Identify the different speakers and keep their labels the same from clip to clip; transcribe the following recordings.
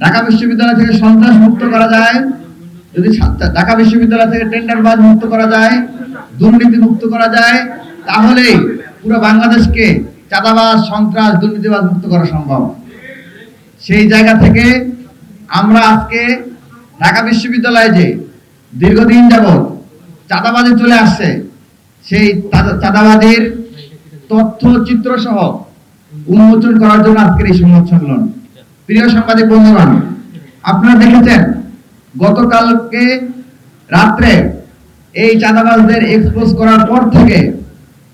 Speaker 1: ঢাকা বিশ্ববিদ্যালয় থেকে সন্ত্রাস মুক্ত করা যায়, যদি ঢাকা বিশ্ববিদ্যালয় থেকে টেন্ডারবাজ মুক্ত করা যায়, দুর্নীতি মুক্ত করা যায়, তাহলে পুরো বাংলাদেশকে চাঁদাবাজ, সন্ত্রাস, দুর্নীতিবাজ মুক্ত করা সম্ভব। সেই জায়গা থেকে আমরা আজকে ঢাকা বিশ্ববিদ্যালয়ে যে দীর্ঘদিন যাবৎ চাঁদাবাজি চলে আসছে, সেই চাঁদাবাজির তথ্য চিত্র সহ উন্মোচন করার জন্য আজকের এই সংবাদ সম্মেলন। প্রিয় সাংবাদিক বন্ধুগণ, আপনারা দেখেছেন গতকালকে রাত্রে এই চাঁদাবাজদের এক্সপোজ করার পর থেকে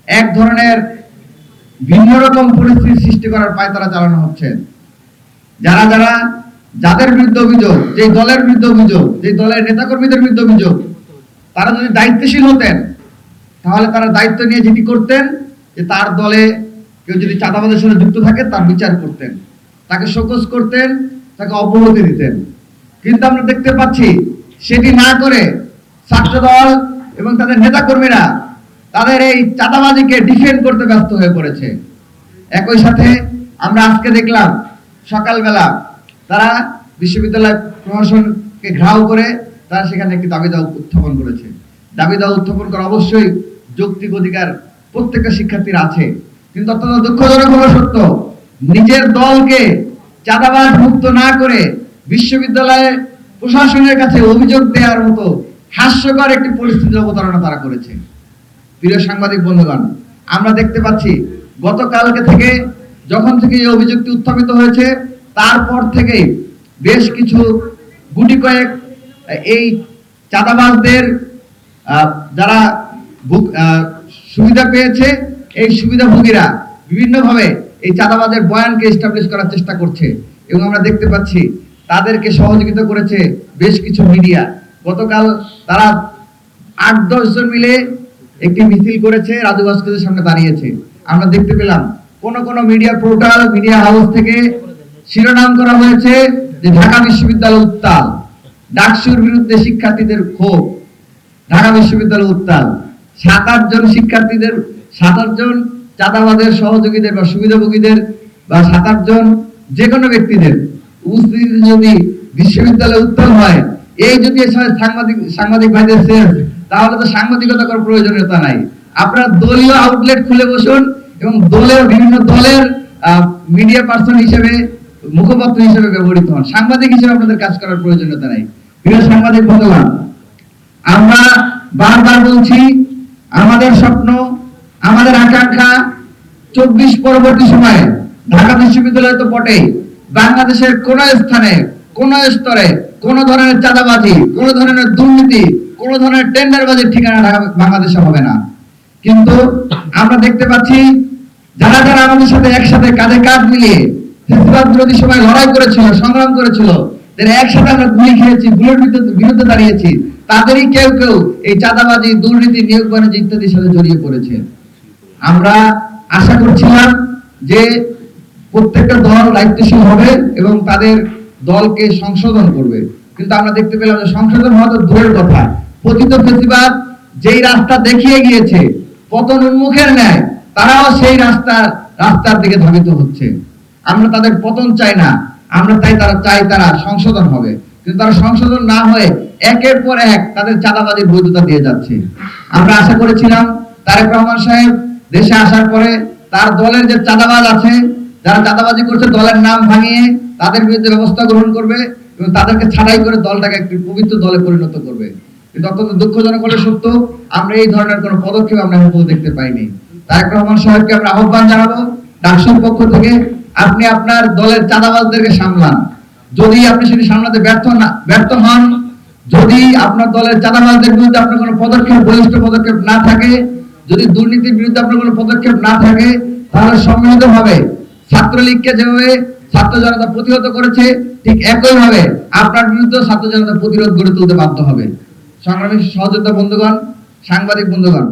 Speaker 1: এক ধরনের ভিন্ন রকম পরিস্থিতি সৃষ্টি করার পায়তারা চালানো হচ্ছে। যাদের বিরুদ্ধে অভিযোগ, যে দলের বিরুদ্ধে অভিযোগ, যে দলের নেতাকর্মীদের বিরুদ্ধে অভিযোগ, তারা যদি দায়িত্বশীল হতেন তাহলে তারা দায়িত্ব নিয়ে যেটি করতেন যে তার দলে কেউ যদি চাঁদাবাজের সাথে যুক্ত থাকে তার বিচার করতেন, তাকে শোকজ করতেন, তাকে অব্যাহতি দিতেন। কিন্তু আমরা দেখতে পাচ্ছি সেটি না করে ছাত্রদল এবং তাদের নেতাকর্মীরা তাদের এই চাঁদাবাজিকে ডিফেন্ড করতে ব্যস্ত হয়ে পড়েছে। একই সাথে আমরা আজকে দেখলাম সকালবেলা তারা বিশ্ববিদ্যালয় প্রশাসনকে ঘেরাও করে তারা সেখানে একটি দাবি দাওয়া উত্থাপন করেছে। দাবি দাওয়া উত্থাপন করা অবশ্যই যৌক্তিক অধিকার প্রত্যেকটা শিক্ষার্থীর আছে, কিন্তু অত্যন্ত দুঃখজনক হলো সত্য, নিজের দলকে চাঁদাবাজ মুক্ত না করে বিশ্ববিদ্যালয়ে প্রশাসনের কাছে অভিযোগ দেওয়ার মতো হাস্যকর একটি পরিস্থিতির অবতারণা তারা করেছে। প্রিয় সাংবাদিক বন্ধুগণ, আমরা দেখতে পাচ্ছি গতকালকে থেকে যখন থেকে এই অভিযোগটি উত্থাপিত হয়েছে তারপর থেকে বেশ কিছু গুটি কয়েক এই চাঁদাবাজদের যারা সুবিধা পেয়েছে, এই সুবিধাভোগীরা বিভিন্নভাবে এই চাঁদাবাজের বয়ানকে এস্টাবলিশ করার চেষ্টা করছে এবং আমরা দেখতে পাচ্ছি তাদেরকে সহযোগিতা করেছে বেশ কিছু মিডিয়া। গতকাল তারা ৮-১০ জন মিলে একটি মিছিল করেছে, রাজু ভাস্করের সামনে দাঁড়িয়েছে। আমরা দেখতে পেলাম কোন মিডিয়া পোর্টাল, মিডিয়া হাউস থেকে শিরোনাম করা হয়েছে যে ঢাকা বিশ্ববিদ্যালয় উত্তাল, ডাকসুর বিরুদ্ধে শিক্ষার্থীদের ক্ষোভ, ঢাকা বিশ্ববিদ্যালয় উত্তাল। ৭-৮ জন শিক্ষার্থীদের, ৭-৮ জন চাঁদাবাজের সহযোগীদের বা সুবিধাভোগীদের বা ৭-৮ জন যে কোনো ব্যক্তিদের উপস্থিতিতে যদি বিশ্ববিদ্যালয় উত্তাল হয়, এই যদি সাংবাদিক ভাইদের সেন্স, তাহলে তো সাংবাদিকতা করার প্রয়োজনীয়তা নাই। আপনারা দলীয় আউটলেট খুলে বসুন এবং বিভিন্ন দলের মিডিয়া পার্সন হিসেবে, মুখপাত্র হিসেবে ব্যবহৃত হন, সাংবাদিক হিসেবে আপনাদের কাজ করার প্রয়োজনীয়তা নাই। প্রিয় সাংবাদিক বন্ধুগণ, আমরা বারবার বলছি আমাদের স্বপ্ন, আমাদের আকাঙ্ক্ষা ২৪ পরবর্তী সময়ে ঢাকা বিশ্ববিদ্যালয় তো বটেই, বাংলাদেশের কোন স্থানে, কোন স্তরে কোন ধরনের চাঁদাবাজি, কোন ধরনের দুর্নীতি, কোন ধরনের টেন্ডারবাজির ঠিকানা ঢাকা বাংলাদেশে হবে না। কিন্তু আমরা দেখতে পাচ্ছি যারা আমাদের সাথে একসাথে কাঁধে কাঁধ মিলিয়ে ফ্যাসিবাদ বিরোধী সময় লড়াই করেছিল, সংগ্রাম করেছিল, যারা একসাথে আমরা গুলি খেয়েছি, গুলির বিরুদ্ধে দাঁড়িয়েছি, তাদেরই কেউ কেউ এই চাঁদাবাজি, দুর্নীতি, নিয়োগ বাণিজ্য ইত্যাদির সাথে জড়িয়ে পড়েছে। আমরা আশা করছিলাম যে প্রত্যেকটা দল দায়িত্বশীল হবে এবং তাদের দলকে সংশোধন করবে, কিন্তু আমরা দেখতে পেলাম যে সংশোধন হওয়া তো দূরের কথা, পতিত ফ্যাসিবাদ যেই রাস্তা দেখিয়ে গিয়েছে পতন উন্মুখের ন্যায়, তারাও সেই রাস্তার দিকে ধাবিত হচ্ছে। আমরা তাদের পতন চাই না, আমরা তারা সংশোধন হবে, কিন্তু তারা সংশোধন না হয়ে একের পর এক তাদের চাঁদাবাজির বৈধতা দিয়ে যাচ্ছে। আমরা আশা করেছিলাম তারেক রহমান সাহেব দেশে আসার পরে তার দলের যে চাঁদাবাজ আছে, যারা চাঁদাবাজি করছে, দলের নাম ভাঙিয়ে তাদের বিরুদ্ধে ব্যবস্থা গ্রহণ করবে এবং তাদেরকে ছাড়াই করে দলটাকে একটি পবিত্র দলে পরিণত করবে। কিন্তু অত্যন্ত দুঃখজনক হলে সত্য, আমরা এই ধরনের কোনো পদক্ষেপ আমরা এখন দেখতে পাইনি। তারেক রহমান সাহেবকে আমরা আহ্বান জানাবো ডাকসুর পক্ষ থেকে, আপনি আপনার দলের চাঁদাবাজদেরকে সামলান। যদি আপনি সেটি সামলাতে ব্যর্থ হন, যদি আপনার দলের চাঁদাবাজদের বিরুদ্ধে আপনার কোনো পদক্ষেপ, বলিষ্ঠ পদক্ষেপ না থাকে, যদি দুর্নীতির বিরুদ্ধে আপনার কোনো পদক্ষেপ না থাকে, তাহলে সম্মিলিতভাবে ছাত্রলীগকে যেভাবে ছাত্র জনতা প্রতিহত করেছে, ঠিক একইভাবে আপনার বিরুদ্ধে ছাত্র জনতা প্রতিরোধ গড়ে তুলতে বাধ্য হবে। সংগ্রামী সহযোদ্ধা বন্ধুগণ, সাংবাদিক বন্ধুগণ,